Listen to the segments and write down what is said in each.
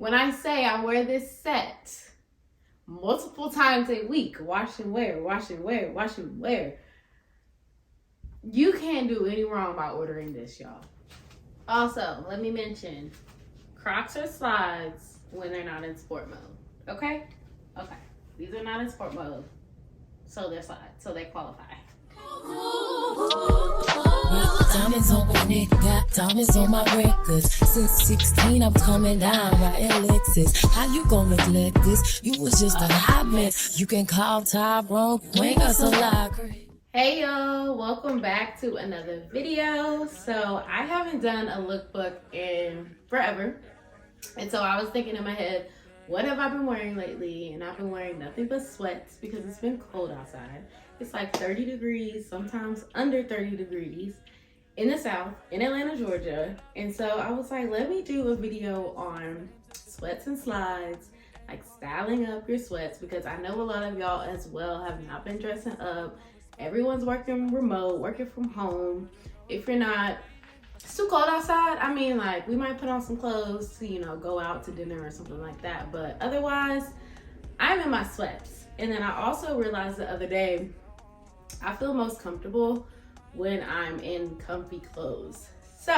When I say I wear this set multiple times a week, wash and wear, wash and wear, wash and wear, you can't do any wrong by ordering this, y'all. Also, let me mention, Crocs or slides when they're not in sport mode, okay? Okay, these are not in sport mode, so they're slides, so they qualify. Diamonds on my neck, got diamonds on my records. Since 16, I'm coming down by Alexus. How you gonna neglect this? You was just a hot mess. You can call Tyrone, bring us a locker. Hey y'all, welcome back to another video. So I haven't done a lookbook in forever. And so I was thinking in my head, what have I been wearing lately? And I've been wearing nothing but sweats because it's been cold outside. It's like 30 degrees, sometimes under 30 degrees in the South, in Atlanta, Georgia. And so I was like, let me do a video on sweats and slides, like styling up your sweats, because I know a lot of y'all as well have not been dressing up. Everyone's working remote, working from home. If you're not, it's too cold outside. I mean, like, we might put on some clothes to, you know, go out to dinner or something like that. But otherwise, I'm in my sweats. And then I also realized the other day, I feel most comfortable when I'm in comfy clothes. So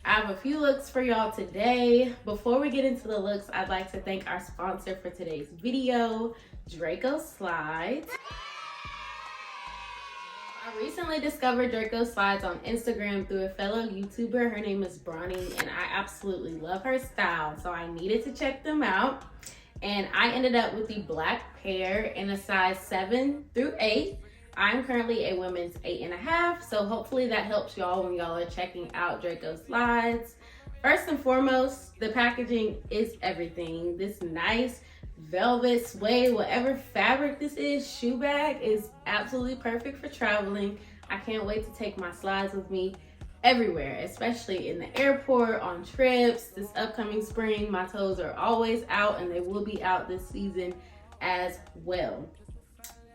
I have a few looks for y'all today. Before we get into the looks, I'd like to thank our sponsor for today's video, DRACOSLIDES. I recently discovered DRACOSLIDES on Instagram through a fellow YouTuber. Her name is Bronny, and I absolutely love her style, so I needed to check them out. And I ended up with the black pair in a size 7 through 8. I'm currently a women's 8.5, so hopefully that helps y'all when y'all are checking out DRACOSLIDES. First and foremost, the packaging is everything. This nice velvet, suede, whatever fabric this is, shoe bag is absolutely perfect for traveling. I can't wait to take my slides with me everywhere, especially in the airport, on trips. This upcoming spring, my toes are always out, and they will be out this season as well.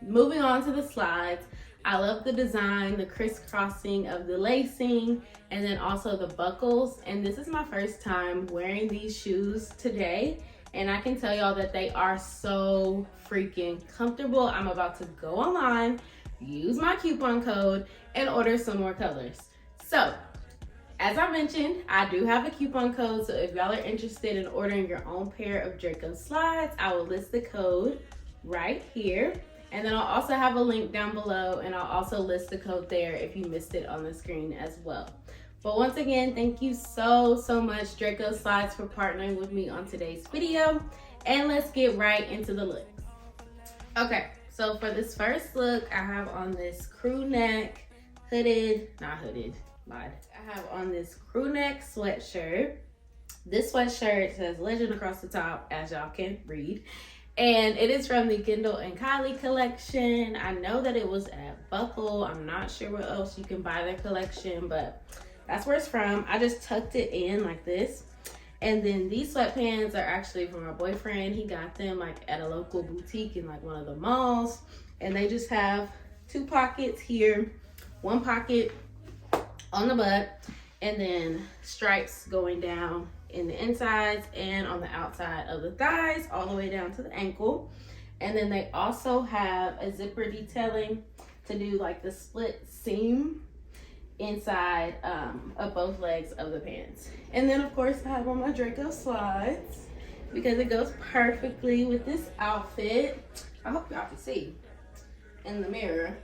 Moving on to the slides, I love the design, the crisscrossing of the lacing, and then also the buckles. And this is my first time wearing these shoes today, and I can tell y'all that they are so freaking comfortable. I'm about to go online, use my coupon code, and order some more colors. So, as I mentioned, I do have a coupon code, so if y'all are interested in ordering your own pair of DRACOSLIDES, I will list the code right here. And then I'll also have a link down below, and I'll also list the code there if you missed it on the screen as well. But once again, thank you so much, DRACOSLIDES, for partnering with me on today's video. And let's get right into the looks. Okay, so for this first look, I have on this crew neck, I have on this crew neck sweatshirt. This sweatshirt says Legend across the top, as y'all can read. And it is from the Kendall and Kylie collection. I know that it was at Buckle. I'm not sure where else you can buy their collection, but that's where it's from. I just tucked it in like this. And then these sweatpants are actually from my boyfriend. He got them like at a local boutique in like one of the malls. And they just have 2 pockets here, 1 pocket on the butt, and then stripes going down in the insides and on the outside of the thighs all the way down to the ankle. And then they also have a zipper detailing to do like the split seam inside of both legs of the pants. And then of course I have on my DRACOSLIDES because it goes perfectly with this outfit. I hope y'all can see in the mirror.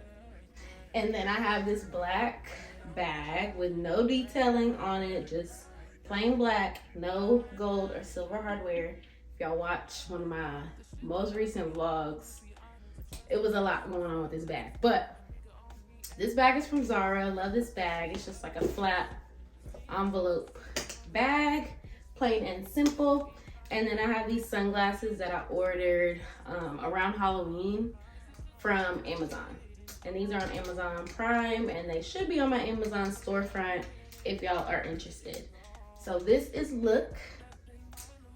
And then I have this black bag with no detailing on it, just plain black, no gold or silver hardware. If y'all watch one of my most recent vlogs, it was a lot going on with this bag. But this bag is from Zara. I love this bag. It's just like a flat envelope bag, plain and simple. And then I have these sunglasses that I ordered around Halloween from Amazon. And these are on Amazon Prime, and they should be on my Amazon storefront if y'all are interested. So this is look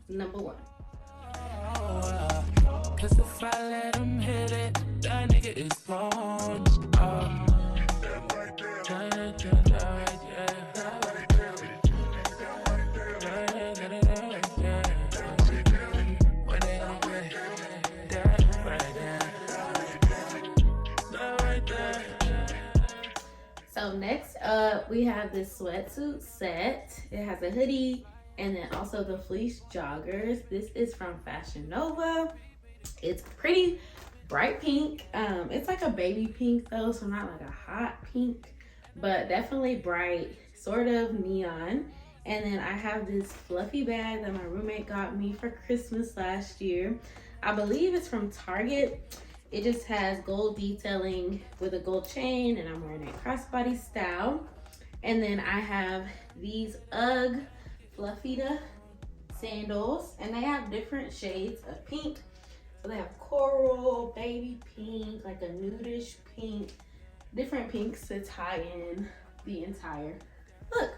number 1. Cause if I let him hit it, that nigga is wrong. up, we have this sweatsuit set. It has a hoodie and then also the fleece joggers. This is from Fashion Nova. It's pretty bright pink. It's like a baby pink though, so not like a hot pink, but definitely bright, sort of neon. And then I have this fluffy bag that my roommate got me for Christmas last year. I believe it's from Target. It just has gold detailing with a gold chain, and I'm wearing a crossbody style. And then I have these Ugg Fluffida Sandals, and they have different shades of pink. So they have coral, baby pink, like a nudish pink, different pinks to tie in the entire look.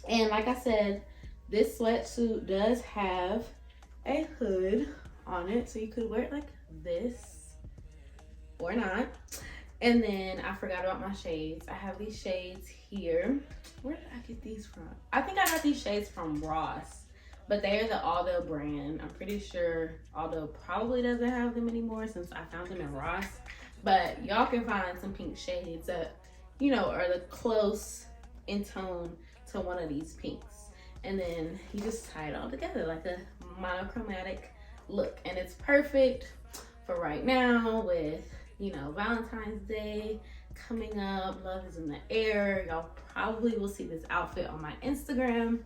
And like I said, this sweatsuit does have a hood on it, so you could wear it like this or not. And then I forgot about my shades. I have these shades here. Where did I get these from? I think I got these shades from Ross. But they are the Aldo brand. I'm pretty sure Aldo probably doesn't have them anymore since I found them in Ross. But y'all can find some pink shades that, you know, are the close in tone to one of these pinks. And then you just tie it all together like a monochromatic look. And it's perfect for right now with, you know, Valentine's Day coming up. Love is in the air. Y'all probably will see this outfit on my Instagram.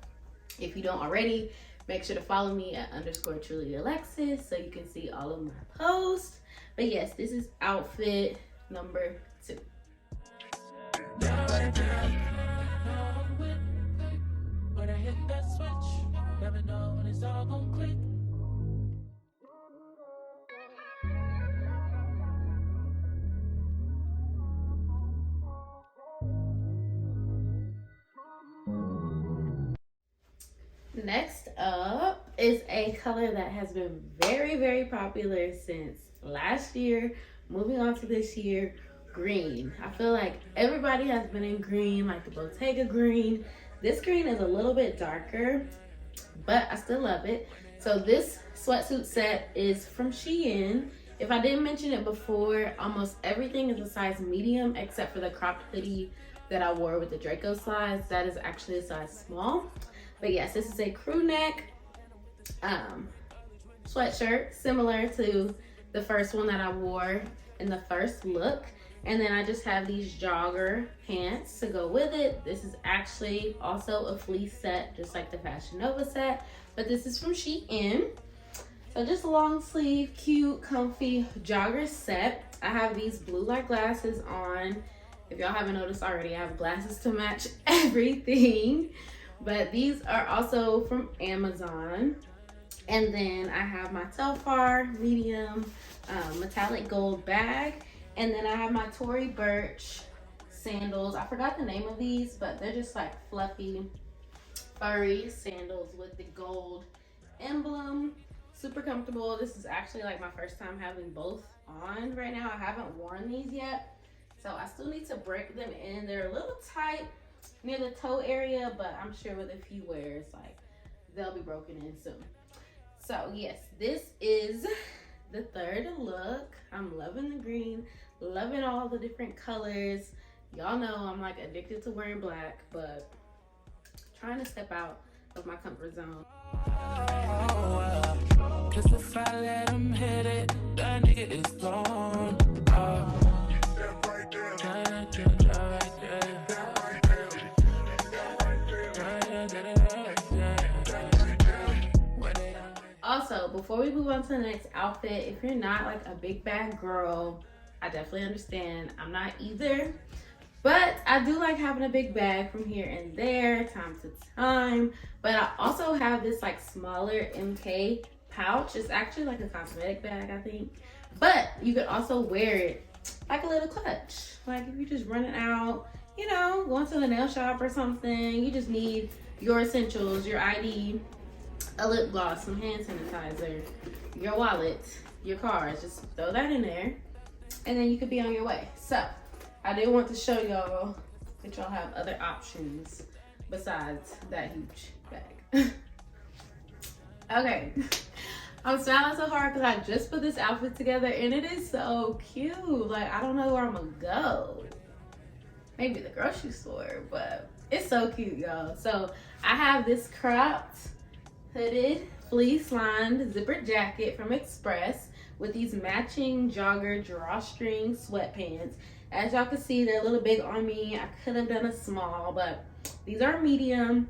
If you don't already, make sure to follow me at _TrulyAlexus so you can see all of my posts. But yes, this is outfit number 2. When I hit that switch, never know when it's all gonna click. Next up is a color that has been very, very popular since last year, moving on to this year, green. I feel like everybody has been in green, like the Bottega green. This green is a little bit darker, but I still love it. So this sweatsuit set is from Shein. If I didn't mention it before, almost everything is a size medium except for the cropped hoodie that I wore with the DRACOSLIDES. That is actually a size small. But yes, this is a crew neck sweatshirt, similar to the first one that I wore in the first look. And then I just have these jogger pants to go with it. This is actually also a fleece set, just like the Fashion Nova set, but this is from Shein. So just a long sleeve, cute, comfy jogger set. I have these blue light glasses on. If y'all haven't noticed already, I have glasses to match everything. But these are also from Amazon. And then I have my Telfar medium metallic gold bag. And then I have my Tory Burch sandals. I forgot the name of these, but they're just like fluffy, furry sandals with the gold emblem. Super comfortable. This is actually like my first time having both on right now. I haven't worn these yet, so I still need to break them in. They're a little tight near the toe area, but I'm sure with a few wears, like, they'll be broken in soon. So yes, this is the third look. I'm loving the green, loving all the different colors. Y'all know I'm like addicted to wearing black, but trying to step out of my comfort zone. Cause if I let him hit it, that nigga is gone. Also, before we move on to the next outfit, if you're not like a big bag girl, I definitely understand. I'm not either, but I do like having a big bag from here and there, time to time. But I also have this like smaller MK pouch. It's actually like a cosmetic bag, I think, but you could also wear it like a little clutch. Like if you just running out, you know, going to the nail shop or something, you just need your essentials, your ID, a lip gloss, some hand sanitizer, your wallet, your cards. Just throw that in there and then you could be on your way. So I did want to show y'all that y'all have other options besides that huge bag. Okay, I'm smiling so hard because I just put this outfit together and it is so cute. Like, I don't know where I'm gonna go. Maybe the grocery store, but It's so cute, y'all. So I have this cropped, hooded, fleece-lined zippered jacket from Express with these matching jogger drawstring sweatpants. As y'all can see, they're a little big on me. I could have done a small, but these are medium.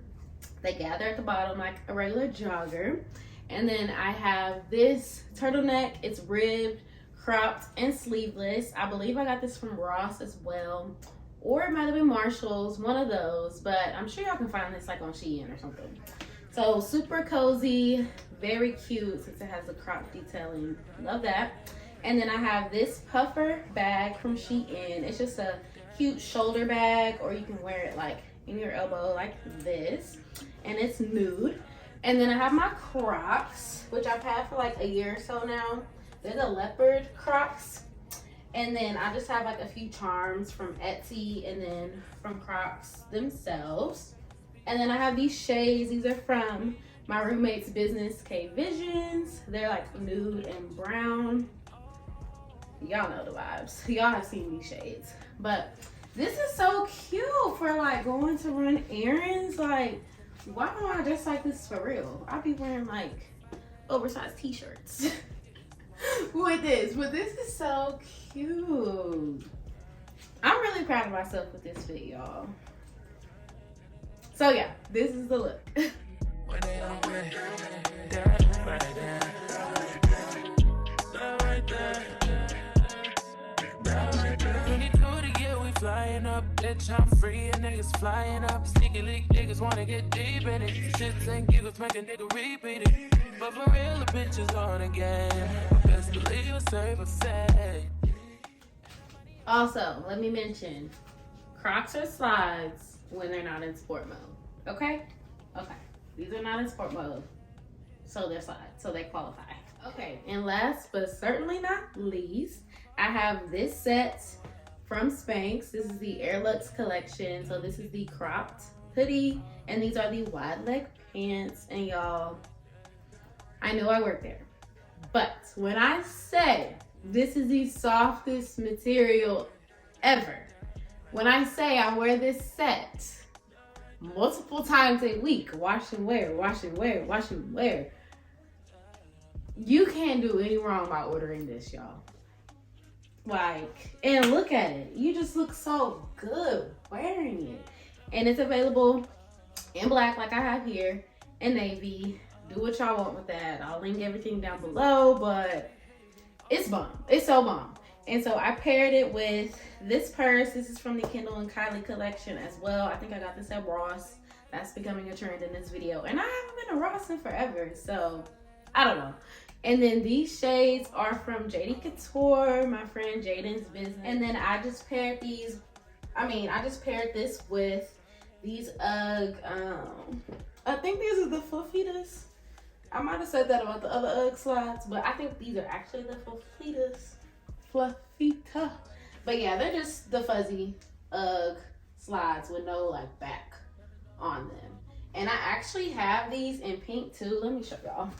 They gather at the bottom like a regular jogger. And then I have this turtleneck. It's ribbed, cropped, and sleeveless. I believe I got this from Ross as well, or it might have been Marshall's, one of those, but I'm sure y'all can find this like on Shein or something. So super cozy, very cute since it has the crop detailing. Love that. And then I have this puffer bag from Shein. It's just a cute shoulder bag, or you can wear it like in your elbow like this. And it's nude. And then I have my Crocs, which I've had for like a year or so now. They're the leopard Crocs. And then I just have like a few charms from Etsy and then from Crocs themselves. And then I have these shades. These are from my roommate's business, K Visions. They're like nude and brown. Y'all know the vibes. Y'all have seen these shades. But this is so cute for like going to run errands. Like, why don't I dress like this for real? I'll be wearing like oversized t-shirts with this. But this is so cute. I'm really proud of myself with this fit, y'all. So yeah, this is the look. Flying up, bitch, I'm free and niggas flying up. Sneaky leak niggas wanna get deep in it. Shits and giggles make a nigga repeat it. But for real, the bitch is on again. Best believe it's safe to say. Also, let me mention, Crocs are slides when they're not in sport mode. Okay? Okay. These are not in sport mode, so they're slides, so they qualify. Okay, and last but certainly not least, I have this set from Spanx. This is the Lux Collection. So this is the cropped hoodie, and these are the wide leg pants. And y'all, I know I work there, but when I say this is the softest material ever, when I say I wear this set multiple times a week, wash and wear, wash and wear, wash and wear, you can't do any wrong by ordering this, y'all. Like, and look at it, you just look so good wearing it. And it's available in black like I have here, and navy. Do what y'all want with that. I'll link everything down below, but it's bomb. It's so bomb. And so I paired it with this purse. This is from the Kendall and Kylie collection as well. I think I got this at Ross. That's becoming a trend in this video, and I haven't been to Ross in forever, so I don't know. And then these shades are from JD Couture, my friend Jaden's business. And then I just paired these, I just paired this with these Ugg, I think these are the Fluffidas. I might have said that about the other Ugg slides, but I think these are actually the Fluffidas. Fluffita. But yeah, they're just the fuzzy Ugg slides with no like back on them. And I actually have these in pink too. Let me show y'all.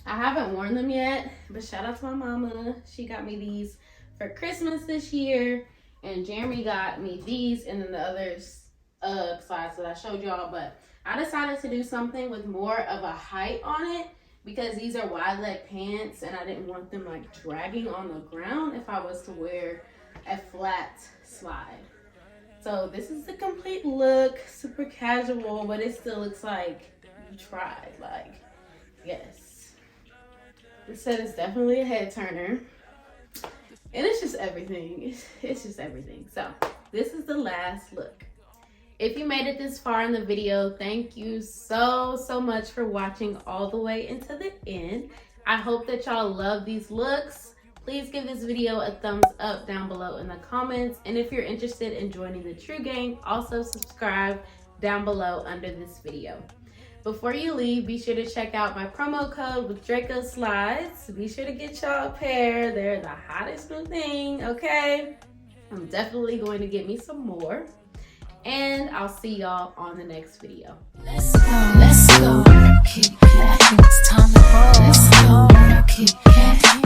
I haven't worn them yet, but shout out to my mama. She got me these for Christmas this year, and Jeremy got me these and then the others slides that I showed y'all. But I decided to do something with more of a height on it because these are wide leg pants and I didn't want them like dragging on the ground if I was to wear a flat slide. So this is the complete look, super casual, but it still looks like you tried. Like, yes. This set is definitely a head turner, and it's just everything. It's just everything. So this is the last look. If you made it this far in the video, thank you so much for watching all the way into the end. I hope that y'all love these looks. Please give this video a thumbs up down below in the comments, and if you're interested in joining the TrueGang, also subscribe down below under this video. Before you leave, be sure to check out my promo code with DRACOSLIDES. Be sure to get y'all a pair. They're the hottest new thing, okay? I'm definitely going to get me some more. And I'll see y'all on the next video. Let's go. It's time to